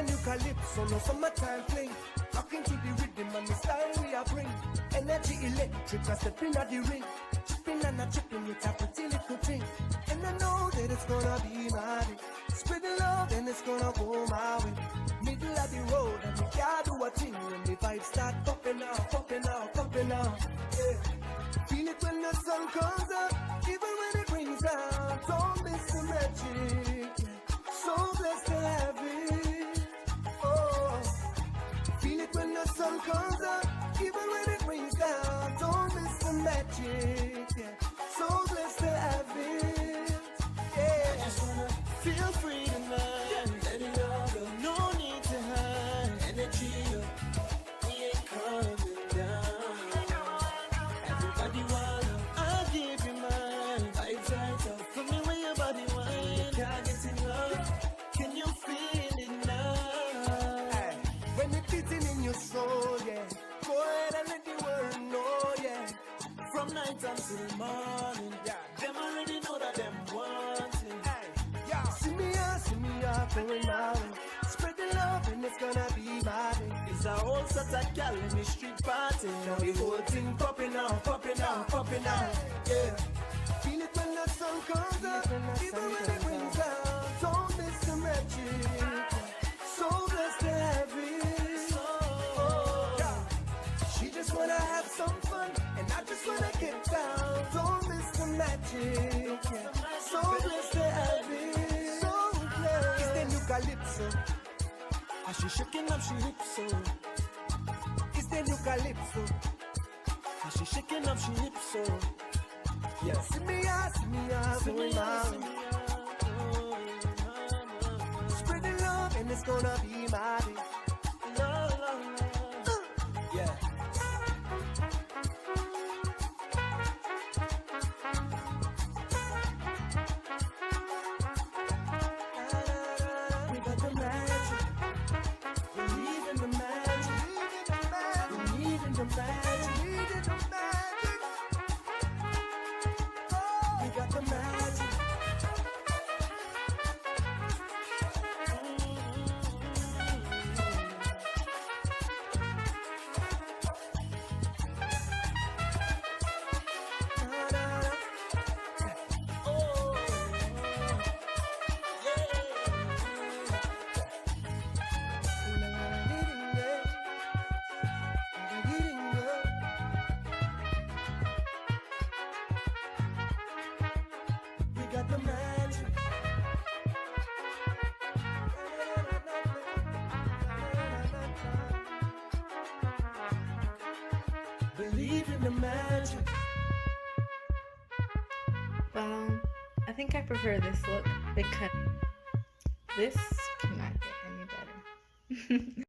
new calypso, no summertime fling. Rocking to the rhythm and the style we are bring. Energy electric, I step in at the ring. Chipping and a chipping with a pretty little thing. And I know that it's gonna be my day. Spread the love and it's gonna go my way. Middle of the road and we can't do a thing when the vibes start popping out, popping out, popping out. Yeah. Feel it when the sun comes up, even when it brings down. Don't miss the magic. So blessed to have it. Oh, feel it when the sun comes up, even when it brings down. Don't miss the magic. So blessed to have it. Yeah. I just wanna feel free tonight. Let it all go. No need to hide. Energy up. We ain't coming down. Everybody wanna. I'll give you mine. Vibes right up. From me where your body wine. Can't get enough. Can you feel it now? Hey, when it's beating in your soul, yeah. Go ahead and let the world know, yeah. From night until morning. Yeah. Them already know that them want it. Hey, yeah. See me up, going my way. Spread the love and it's gonna be my day. It's a whole set of gal in the street party. Now the whole thing popping out, popping out, popping out. Yeah. Feel it when the sun comes up, even when it brings down. Don't miss the magic. So blessed to have it. Oh, yeah. She just wanna have some fun, and I just wanna get down. Don't miss the magic. So blessed to have it. So blessed. It's the new calypso. As she shaking up, she hips so. It's the new calypso. As she shaking up, she hips so. Yeah. See me out, going my way. Spread the love and it's gonna be my day. Yeah. We got the magic. Believe in the magic. Believe in the magic. Believe in the magic. We got the magic. We got the magic. Believe in the magic. Well, I think I prefer this look because this cannot get any better.